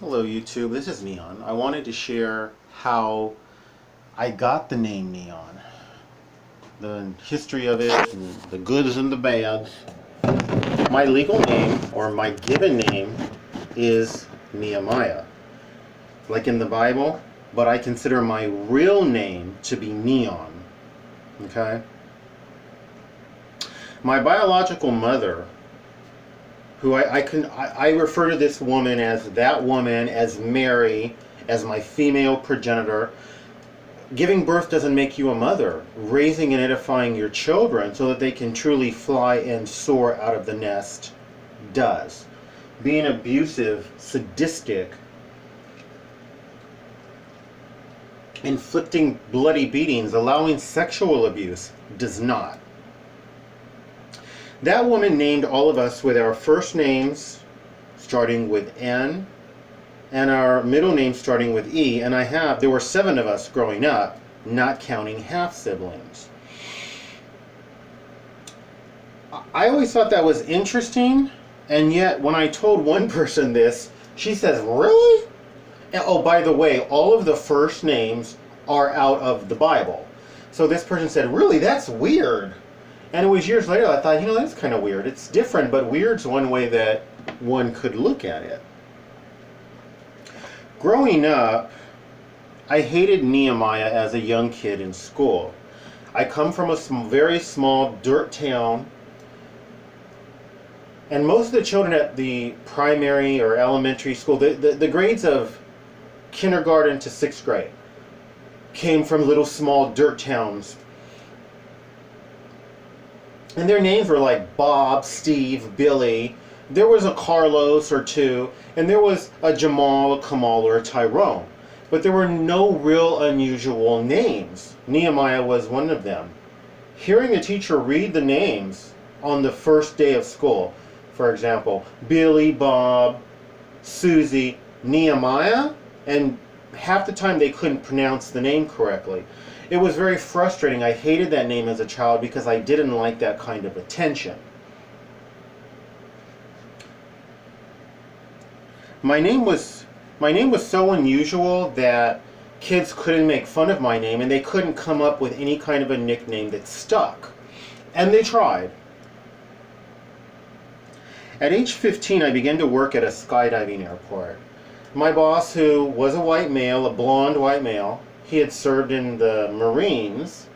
Hello YouTube, this is Neon. I wanted to share how I got the name Neon, the history of it, and the goods and the bads. My legal name, or my given name, is Nehemiah, like in the Bible, but I consider my real name to be Neon. Okay? My biological mother, who I refer to this woman as that woman, as Mary, as my female progenitor. Giving birth doesn't make you a mother. Raising and edifying your children so that they can truly fly and soar out of the nest does. Being abusive, sadistic, inflicting bloody beatings, allowing sexual abuse does not. That woman named all of us with our first names starting with N and our middle name starting with E, and there were 7 of us growing up, not counting half siblings. I always thought that was interesting, and yet when I told one person this, she says, "Really?" And, oh, by the way, all of the first names are out of the Bible. So this person said, "Really? That's weird." And it was years later I thought, that's kind of weird. It's different, but weird's one way that one could look at it. Growing up, I hated Nehemiah as a young kid in school. I come from a very small dirt town, and most of the children at the primary or elementary school, the grades of kindergarten to 6th grade, came from little small dirt towns. And their names were like Bob, Steve, Billy. There was a Carlos or 2, and there was a Jamal, a Kamal, or a Tyrone. But there were no real unusual names. Nehemiah was one of them. Hearing a teacher read the names on the first day of school, for example, Billy, Bob, Susie, Nehemiah, and half the time they couldn't pronounce the name correctly. It was very frustrating. I hated that name as a child because I didn't like that kind of attention. My name was so unusual that kids couldn't make fun of my name, and they couldn't come up with any kind of a nickname that stuck. And they tried. At age 15, I began to work at a skydiving airport. My boss, who was a white male, a blonde white male, he had served in the Marines,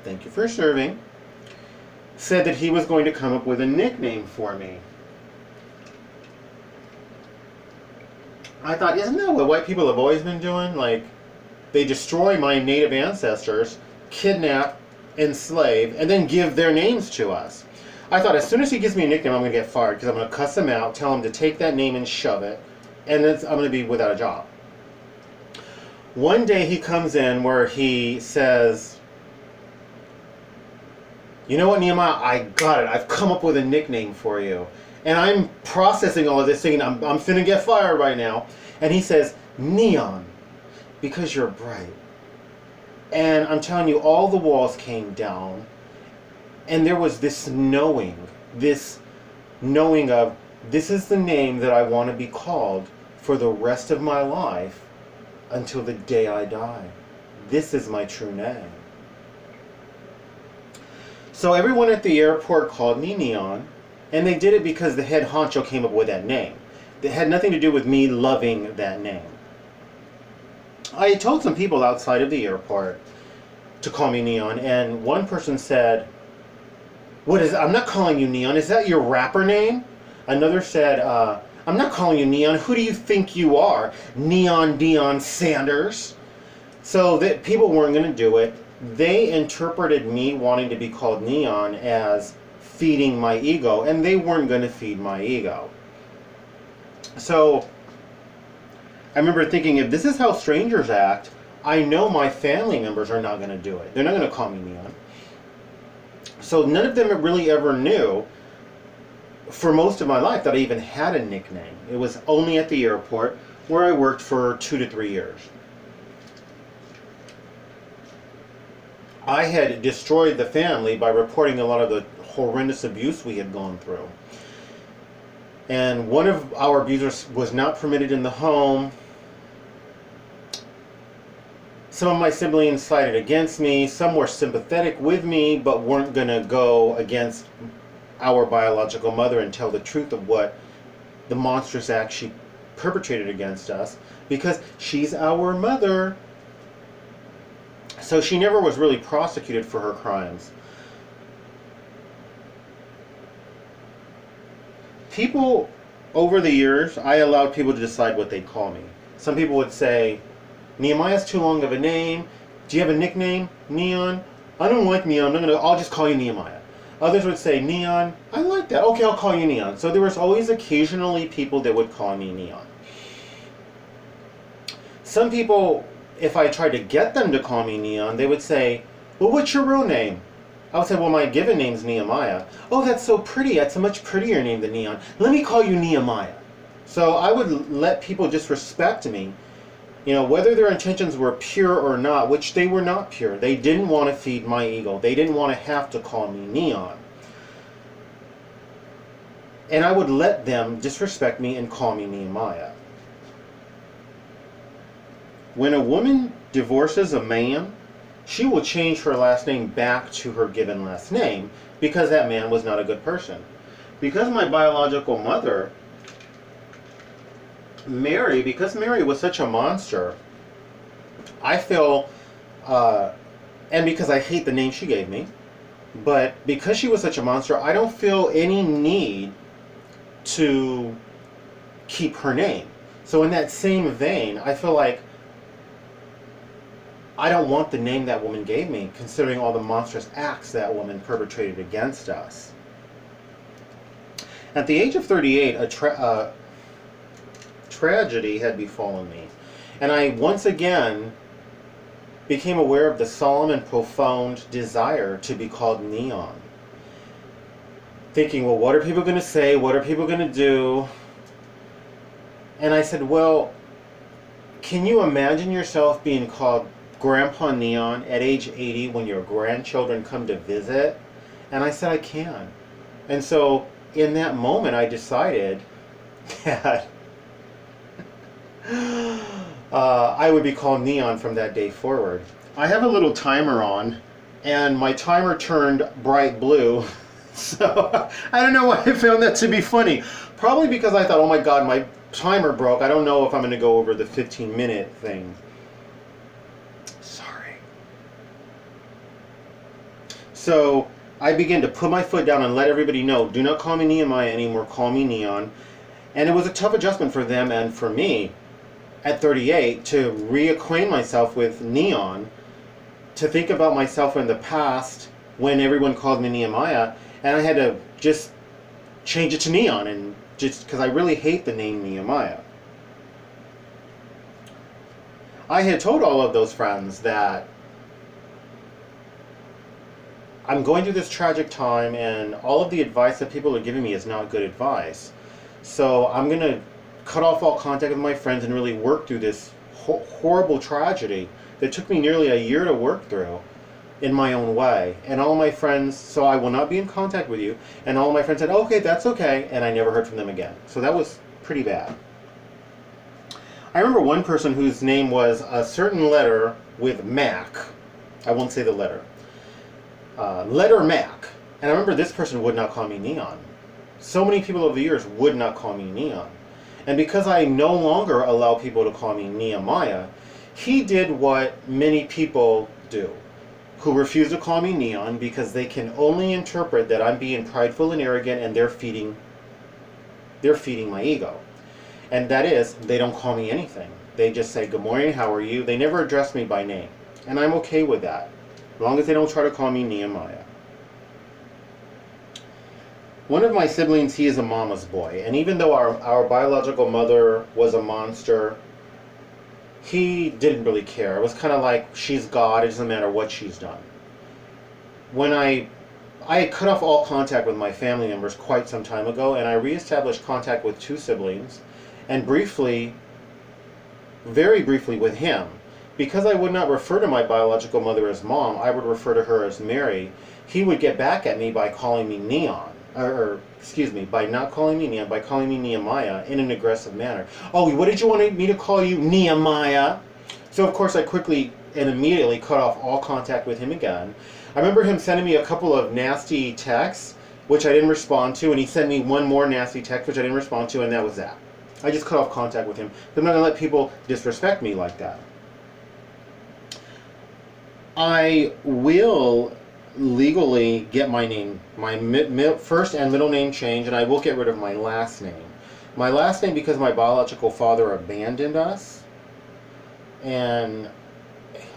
thank you for serving, said that he was going to come up with a nickname for me. I thought, isn't that what white people have always been doing? Like, they destroy my native ancestors, kidnap, enslave, and then give their names to us. I thought, as soon as he gives me a nickname, I'm going to get fired, because I'm going to cuss him out, tell him to take that name and shove it, and then I'm going to be without a job. One day he comes in where he says, "You know what, Nehemiah, I got it. I've come up with a nickname for you." And I'm processing all of this, thinking I'm finna get fired right now. And he says, "Neon, because you're bright." And I'm telling you, all the walls came down, and there was this knowing of, this is the name that I want to be called for the rest of my life until the day I die. This is my true name. So everyone at the airport called me Neon, and they did it because the head honcho came up with that name. It had nothing to do with me loving that name. I told some people outside of the airport to call me Neon, and one person said, I'm not calling you Neon, is that your rapper name? Another said, "I'm not calling you Neon, who do you think you are? Neon Deion Sanders." So that people weren't going to do it. They interpreted me wanting to be called Neon as feeding my ego, and they weren't going to feed my ego. So I remember thinking, if this is how strangers act, I know my family members are not going to do it. They're not going to call me Neon. So none of them really ever knew for most of my life that I even had a nickname. It was only at the airport, where I worked for 2 to 3 years. I had destroyed the family by reporting a lot of the horrendous abuse we had gone through. And one of our abusers was not permitted in the home. Some of my siblings sided against me. Some were sympathetic with me, but weren't going to go against our biological mother and tell the truth of what the monstrous act she perpetrated against us, because she's our mother. So she never was really prosecuted for her crimes. People, over the years, I allowed people to decide what they'd call me. Some people would say, Nehemiah's too long of a name. Do you have a nickname? Neon? I don't like Neon. I'll just call you Nehemiah. Others would say, Neon, I like that. Okay, I'll call you Neon. So there was always occasionally people that would call me Neon. Some people, if I tried to get them to call me Neon, they would say, well, what's your real name? I would say, well, my given name's Nehemiah. Oh, that's so pretty. That's a much prettier name than Neon. Let me call you Nehemiah. So I would let people just respect me, whether their intentions were pure or not, which they were not pure. They didn't want to feed my ego. They didn't want to have to call me Neon. And I would let them disrespect me and call me Nehemiah. When a woman divorces a man, she will change her last name back to her given last name because that man was not a good person. Because my biological mother, Mary was such a monster, I feel, and because I hate the name she gave me, but because she was such a monster, I don't feel any need to keep her name. So in that same vein, I feel like I don't want the name that woman gave me, considering all the monstrous acts that woman perpetrated against us. At the age of 38, a tragedy had befallen me, and I once again became aware of the solemn and profound desire to be called Neon. Thinking, well, what are people going to say? What are people going to do? And I said, well, can you imagine yourself being called Grandpa Neon at age 80 when your grandchildren come to visit? And I said, I can. And so in that moment, I decided that I would be called Neon from that day forward. I have a little timer on, and my timer turned bright blue. So I don't know why I found that to be funny. Probably because I thought, oh my God, my timer broke. I don't know if I'm going to go over the 15-minute thing. Sorry. So I began to put my foot down and let everybody know, do not call me Nehemiah anymore, call me Neon. And it was a tough adjustment for them and for me at 38 to reacquaint myself with Neon, to think about myself in the past when everyone called me Nehemiah, and I had to just change it to Neon, and just because I really hate the name Nehemiah. I had told all of those friends that I'm going through this tragic time, and all of the advice that people are giving me is not good advice. So I'm going to cut off all contact with my friends and really work through this horrible tragedy that took me nearly a year to work through in my own way. And all my friends, so I will not be in contact with you. And all my friends said, okay, that's okay. And I never heard from them again. So that was pretty bad. I remember one person whose name was a certain letter with Mac. I won't say the letter. Letter Mac. And I remember this person would not call me Neon. So many people over the years would not call me Neon. And because I no longer allow people to call me Nehemiah, he did what many people do, who refuse to call me Neon because they can only interpret that I'm being prideful and arrogant, and they're feeding my ego. And that is, they don't call me anything. They just say, good morning, how are you? They never address me by name. And I'm okay with that, as long as they don't try to call me Nehemiah. One of my siblings, he is a mama's boy, and even though our biological mother was a monster, he didn't really care. It was kind of like, she's God, it doesn't matter what she's done. When I had cut off all contact with my family members quite some time ago, and I reestablished contact with two siblings, and briefly, very briefly with him. Because I would not refer to my biological mother as Mom, I would refer to her as Mary. He would get back at me by calling me Neon. or excuse me, by not calling me Neon, by calling me Nehemiah in an aggressive manner. Oh, what did you want me to call you? Nehemiah. So of course I quickly and immediately cut off all contact with him again. I remember him sending me a couple of nasty texts, which I didn't respond to, and he sent me one more nasty text, which I didn't respond to, and that was that. I just cut off contact with him. I'm not going to let people disrespect me like that. I will legally get my name, my first and middle name changed, and I will get rid of my last name. My last name because my biological father abandoned us, and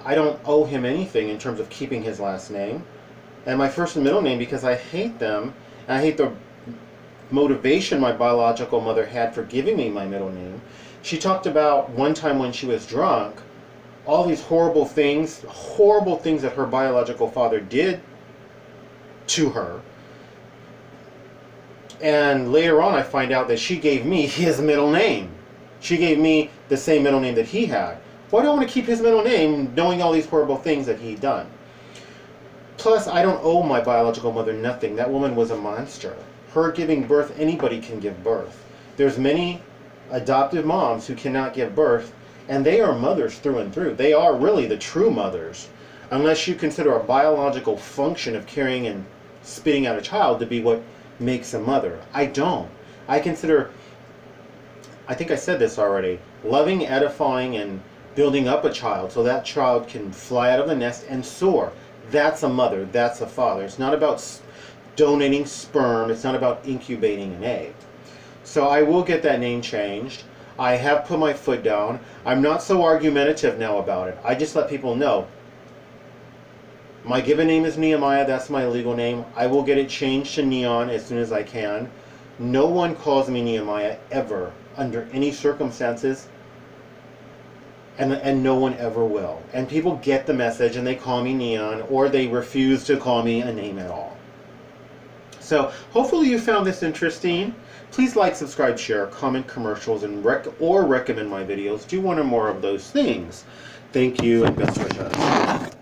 I don't owe him anything in terms of keeping his last name. And my first and middle name because I hate them, and I hate the motivation my biological mother had for giving me my middle name. She talked about one time when she was drunk, all these horrible things that her biological father did to her. And later on I find out that she gave me his middle name. She gave me the same middle name that he had. Why do I want to keep his middle name knowing all these horrible things that he'd done? Plus, I don't owe my biological mother nothing. That woman was a monster. Her giving birth, anybody can give birth. There's many adoptive moms who cannot give birth, and they are mothers through and through. They are really the true mothers, unless you consider a biological function of carrying and spitting out a child to be what makes a mother. I don't. I consider, I think I said this already, loving, edifying, and building up a child so that child can fly out of the nest and soar. That's a mother. That's a father. It's not about donating sperm. It's not about incubating an egg. So I will get that name changed. I have put my foot down. I'm not so argumentative now about it. I just let people know. My given name is Nehemiah. That's my legal name. I will get it changed to Neon as soon as I can. No one calls me Nehemiah ever, under any circumstances. And no one ever will. And people get the message and they call me Neon, or they refuse to call me a name at all. So hopefully you found this interesting. Please like, subscribe, share, comment, commercials, and recommend my videos. Do one or more of those things. Thank you and best wishes.